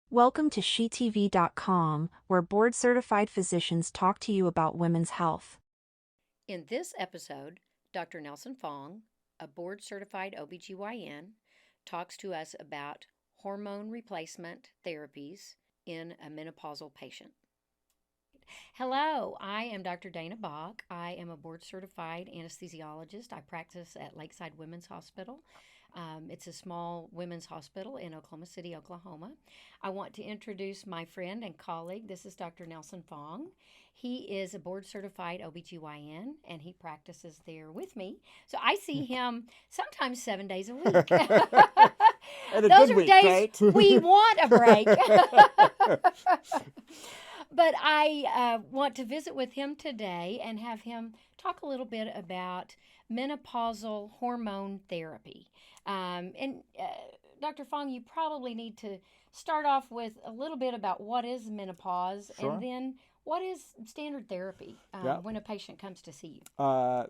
Welcome to SheTV.com, where board-certified physicians talk to you about women's health. In this episode, Dr. Nelson Fong, a board certified OB-GYN, talks to us about hormone replacement therapies in a menopausal patient. Hello, I am Dr. Dana Bach. I am a board certified anesthesiologist. I practice at Lakeside Women's Hospital. It's a small women's hospital in Oklahoma City, Oklahoma. I want to introduce my friend and colleague. This is Dr. Nelson Fong. He is a board certified OB-GYN and he practices there with me. So I see him sometimes 7 days a week. And a Those good are week, days right? we want a break. But I want to visit with him today and have him talk a little bit about menopausal hormone therapy. Dr. Fong, you probably need to start off with a little bit about what is menopause Sure. and then what is standard therapy Yeah. when a patient comes to see you.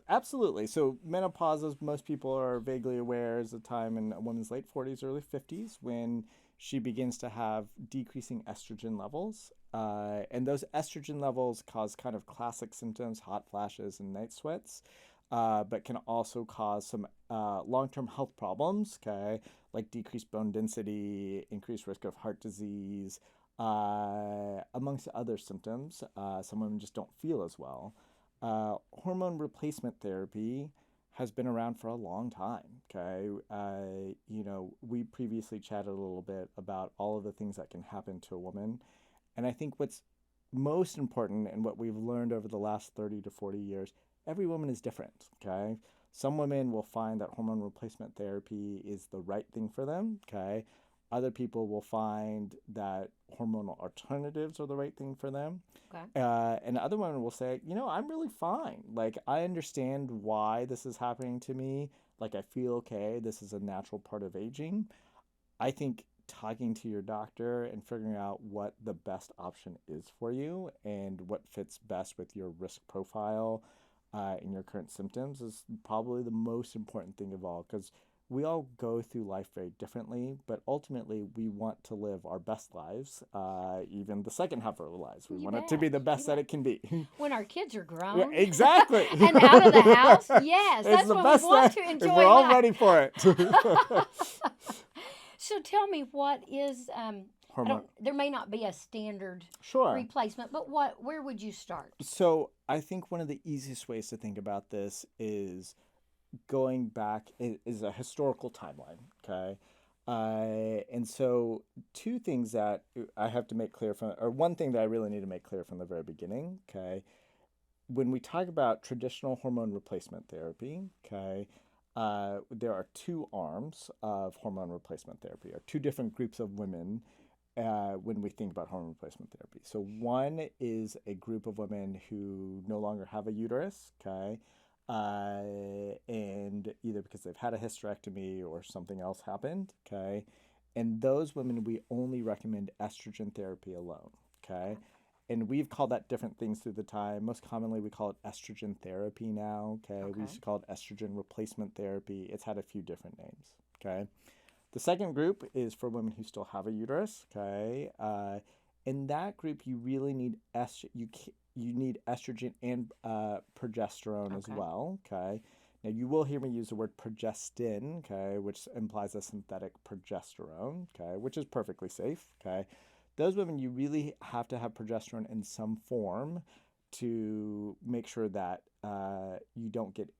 Absolutely. So menopause, as most people are vaguely aware, is a time in a woman's late 40s, early 50s when she begins to have decreasing estrogen levels. And those estrogen levels cause kind of classic symptoms, hot flashes and night sweats, but can also cause some long-term health problems, okay, like decreased bone density, increased risk of heart disease, amongst other symptoms. Some women just don't feel as well. Hormone replacement therapy has been around for a long time. Okay, we previously chatted a little bit about all of the things that can happen to a woman, and I think what's most important and what we've learned over the last 30 to 40 years, every woman is different. Okay, some women will find that hormone replacement therapy is the right thing for them. Okay, other people will find that hormonal alternatives are the right thing for them. Okay. And other women will say, I'm really fine. Like, I understand why this is happening to me. Like, I feel okay. This is a natural part of aging. I think talking to your doctor and figuring out what the best option is for you and what fits best with your risk profile and your current symptoms is probably the most important thing of all, because we all go through life very differently, but ultimately we want to live our best lives, even the second half of our lives. We You want it to be bet. the best You that bet. it can be. When our kids are Yeah, grown exactly. and out of the house, yes, It's that's the when we best want that to if enjoy we're all life. ready for it. So tell me, what is Hormone. there may not be a standard Sure. replacement, but where would you start? So I think one of the easiest ways to think about this is going back is a historical timeline. Okay. And so two things that I have to make clear or one thing that I really need to make clear from the very beginning. Okay. When we talk about traditional hormone replacement therapy, okay, there are two arms of hormone replacement therapy, or two different groups of women when we think about hormone replacement therapy. So one is a group of women who no longer have a uterus, okay, and either because they've had a hysterectomy or something else happened, okay, and those women we only recommend estrogen therapy alone, okay. And we've called that different things through the time. Most commonly, we call it estrogen therapy now. Okay. We used to call it estrogen replacement therapy. It's had a few different names. Okay. The second group is for women who still have a uterus. Okay. In that group, you really need you need estrogen and progesterone as Okay. well. Okay. Now you will hear me use the word progestin. Okay, which implies a synthetic progesterone. Okay, which is perfectly safe. Okay. Those women, you really have to have progesterone in some form to make sure that you don't get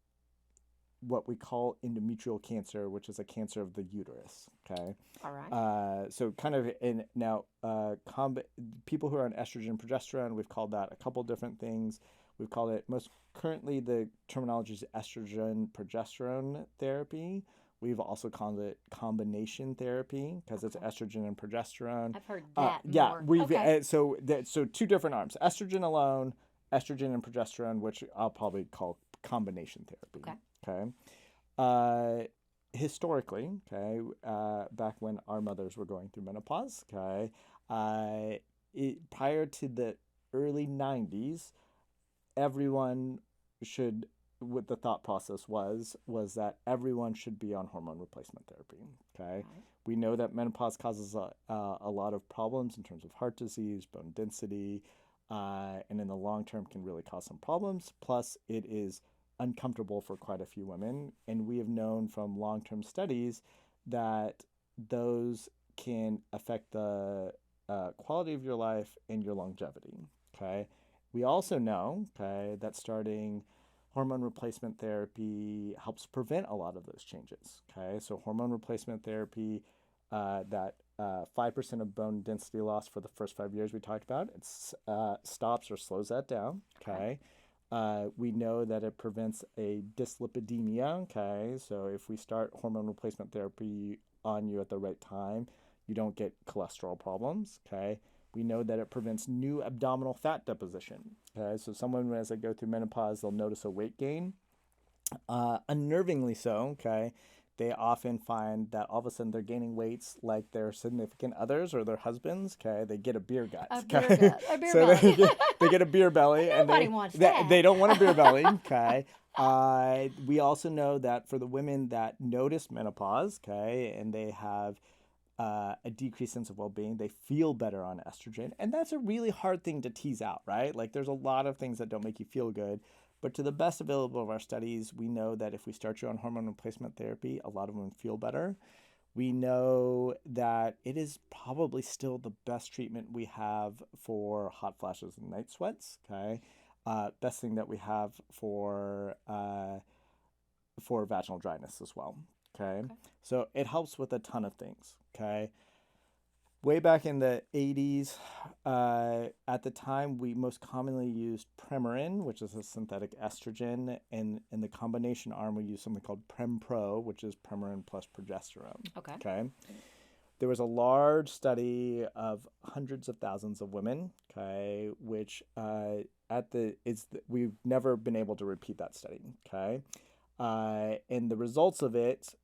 what we call endometrial cancer, which is a cancer of the uterus. Okay. All right. So kind of in now, people who are on estrogen and progesterone, we've called that a couple different things. We've called it most currently the terminology is estrogen progesterone therapy. We've also called it combination therapy because it's estrogen and progesterone. I've heard that Yeah, more. we've Okay. so two different arms: estrogen alone, estrogen and progesterone, which I'll probably call combination therapy. Okay. Okay. Uh, Historically, okay, back when our mothers were going through menopause, okay, prior to the early '90s, everyone should what the thought process was that everyone should be on hormone replacement therapy. Okay, Right. we know that menopause causes a lot of problems in terms of heart disease, bone density, and in the long term can really cause some problems. Plus, it is uncomfortable for quite a few women, and we have known from long-term studies that those can affect the quality of your life and your longevity. Okay, we also know, okay, that starting hormone replacement therapy helps prevent a lot of those changes. Okay, so hormone replacement therapy, that 5% of bone density loss for the first 5 years we talked about, it stops or slows that down. Okay. We know that it prevents a dyslipidemia. Okay, so if we start hormone replacement therapy on you at the right time, you don't get cholesterol problems. Okay, we know that it prevents new abdominal fat deposition. Okay, so someone as they go through menopause, they'll notice a weight gain. Unnervingly so. Okay, they often find that all of a sudden they're gaining weights like their significant others or their husbands. Okay, they get a beer gut. A beer Okay, gut, a beer so belly. they get a beer belly, and Nobody wants that. they don't want a beer belly. Okay. We also know that for the women that notice menopause, okay, and they have a decreased sense of well-being, they feel better on estrogen, and that's a really hard thing to tease out, right? Like there's a lot of things that don't make you feel good, but to the best available of our studies, we know that if we start you on hormone replacement therapy, a lot of women feel better. We know that it is probably still the best treatment we have for hot flashes and night sweats. Okay, best thing that we have for vaginal dryness as well. Okay, so it helps with a ton of things. Okay, way back in the 80s, at the time, we most commonly used Premarin, which is a synthetic estrogen, and in the combination arm, we use something called Prempro, which is Premarin plus progesterone. Okay. Okay. There was a large study of hundreds of thousands of women. Okay, which we've never been able to repeat that study. Okay, and the results of it,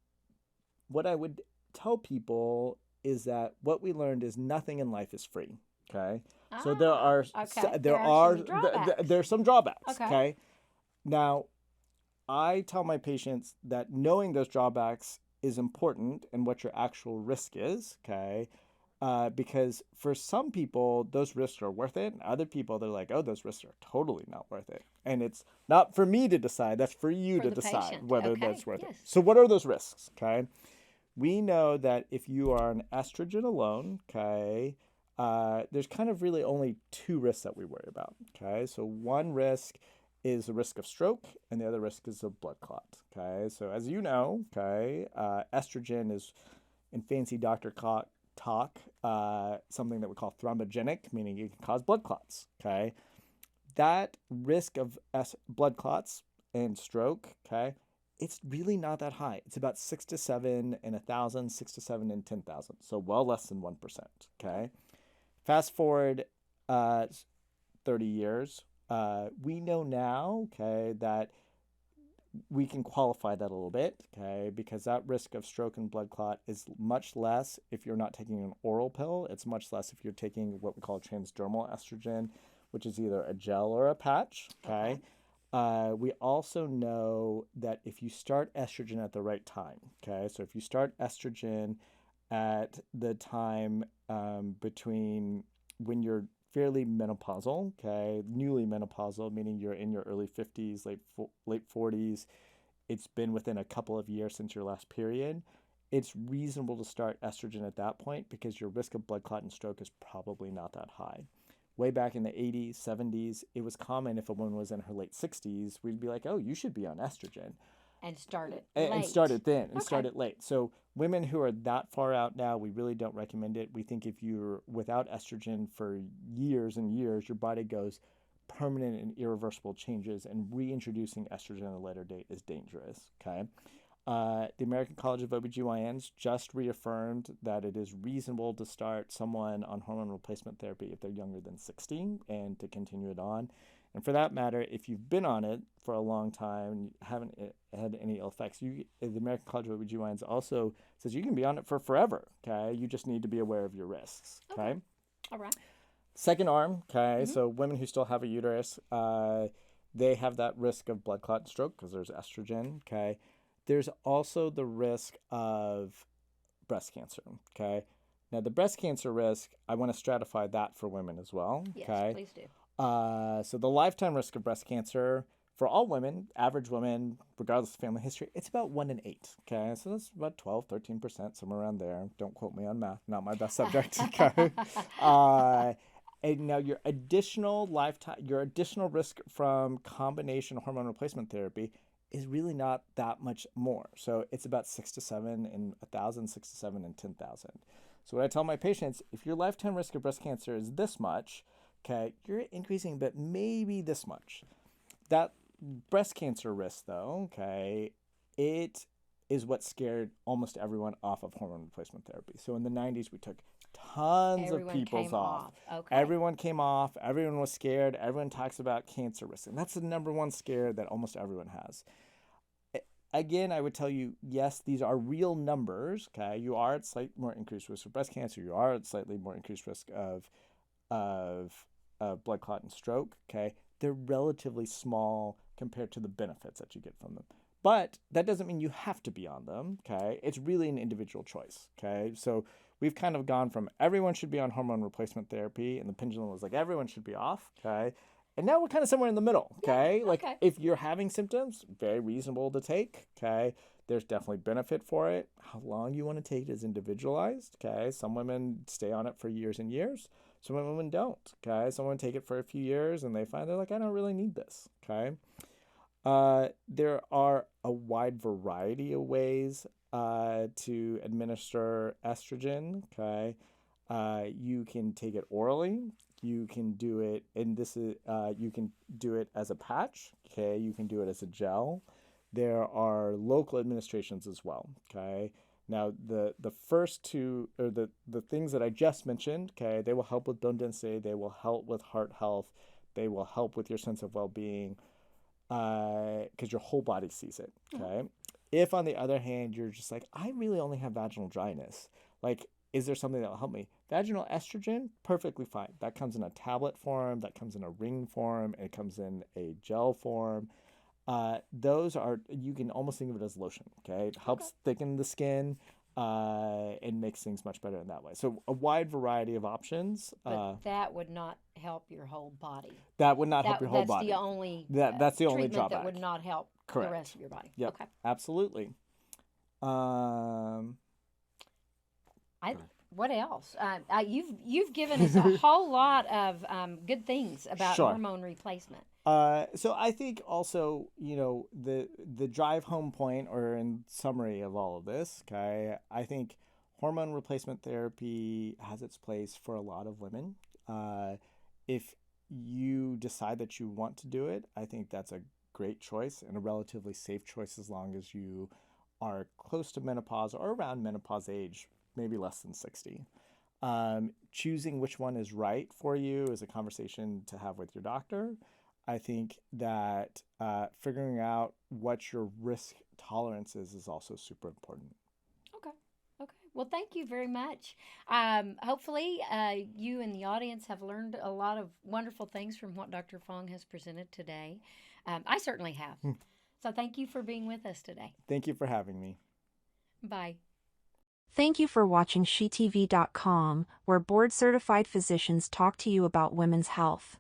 what I would tell people is that what we learned is nothing in life is free. Okay, so there are some drawbacks. Okay. Okay, now I tell my patients that knowing those drawbacks is important and what your actual risk is. Okay, because for some people those risks are worth it, and other people they're like, oh, those risks are totally not worth it, and it's not for me to decide. That's for you to decide patient. whether Okay, that's worth yes. it. So what are those risks? Okay, we know that if you are on estrogen alone, okay, there's kind of really only two risks that we worry about. Okay, so one risk is the risk of stroke, and the other risk is of blood clot. Okay, so as you know, okay, estrogen is, in fancy doctor talk, something that we call thrombogenic, meaning it can cause blood clots. Okay, that risk of blood clots and stroke, okay, it's really not that high. It's about 6 to 7 in 1,000, 6 to 7 in 10,000. So well less than 1%. Okay. Fast forward 30 years. We know now, okay, that we can qualify that a little bit, okay, because that risk of stroke and blood clot is much less if you're not taking an oral pill. It's much less if you're taking what we call transdermal estrogen, which is either a gel or a patch, okay? We also know that if you start estrogen at the right time, okay, so if you start estrogen at the time between when you're fairly menopausal, okay, newly menopausal, meaning you're in your early 50s, late 40s, it's been within a couple of years since your last period, it's reasonable to start estrogen at that point because your risk of blood clot and stroke is probably not that high. Way back in the 80s, 70s, it was common if a woman was in her late 60s, we'd be like, oh, you should be on estrogen. And start it late. And start it then, and start it late. So women who are that far out now, we really don't recommend it. We think if you're without estrogen for years and years, your body goes permanent and irreversible changes, and reintroducing estrogen at a later date is dangerous, okay? The American College of OB-GYNs just reaffirmed that it is reasonable to start someone on hormone replacement therapy if they're younger than 60 and to continue it on. And for that matter, if you've been on it for a long time and haven't had any ill effects, the American College of OB-GYNs also says you can be on it for forever, okay? You just need to be aware of your risks, okay? All right. Second arm, okay, so women who still have a uterus, they have that risk of blood clot and stroke because there's estrogen. Okay. There's also the risk of breast cancer. Okay. Now, the breast cancer risk, I want to stratify that for women as well. Yes, Okay. please do. So the lifetime risk of breast cancer for all women, average women, regardless of family history, it's about 1 in 8. Okay. So that's about 12, 13%, somewhere around there. Don't quote me on math, not my best subject. Okay. And now your additional risk from combination hormone replacement therapy is really not that much more. So it's about 6 to 7 in 1,000, 6 to 7 in 10,000. So what I tell my patients, if your lifetime risk of breast cancer is this much, okay, you're increasing, but maybe this much. That breast cancer risk, though, okay, it is what scared almost everyone off of hormone replacement therapy. So in the 90s, we took tons of people's off. Okay. Everyone came off. Everyone was scared. Everyone talks about cancer risk. And that's the number one scare that almost everyone has. Again, I would tell you, yes, these are real numbers. Okay, you are at slightly more increased risk of breast cancer. You are at slightly more increased risk of blood clot and stroke. Okay, they're relatively small compared to the benefits that you get from them. But that doesn't mean you have to be on them. Okay, it's really an individual choice. Okay, so we've kind of gone from everyone should be on hormone replacement therapy, and the pendulum was like everyone should be off. Okay. And now we're kind of somewhere in the middle, okay? Yeah, like okay. if you're having symptoms, very reasonable to take, okay? There's definitely benefit for it. How long you want to take it is individualized, okay? Some women stay on it for years and years. Some women don't, okay? Some women take it for a few years and they find they're like, I don't really need this, okay? There are a wide variety of ways to administer estrogen, okay? You can take it orally. You can do it, and you can do it as a patch. Okay, you can do it as a gel. There are local administrations as well. Okay, now the first two, or the things that I just mentioned. Okay, they will help with bone density. They will help with heart health. They will help with your sense of well-being, because your whole body sees it. Okay, if on the other hand you're just like, I really only have vaginal dryness, like, is there something that will help me? Vaginal estrogen, perfectly fine. That comes in a tablet form, that comes in a ring form, and it comes in a gel form. Those are, you can almost think of it as lotion, okay? It helps thicken the skin and makes things much better in that way. So a wide variety of options. But that would not help your whole body. That would not help your whole body. That's the only that's the only treatment drawback. that would not help Correct. the rest of your body. Yep, Okay. absolutely. What else? You've given us a whole lot of good things about hormone replacement. So I think also, the drive home point, or in summary of all of this, okay, I think hormone replacement therapy has its place for a lot of women. If you decide that you want to do it, I think that's a great choice and a relatively safe choice as long as you are close to menopause or around menopause age, maybe less than 60. Choosing which one is right for you is a conversation to have with your doctor. I think that figuring out what your risk tolerance is also super important. Okay. Well, thank you very much. Hopefully, you and the audience have learned a lot of wonderful things from what Dr. Fong has presented today. I certainly have. So thank you for being with us today. Thank you for having me. Bye. Thank you for watching SheTV.com, where board-certified physicians talk to you about women's health.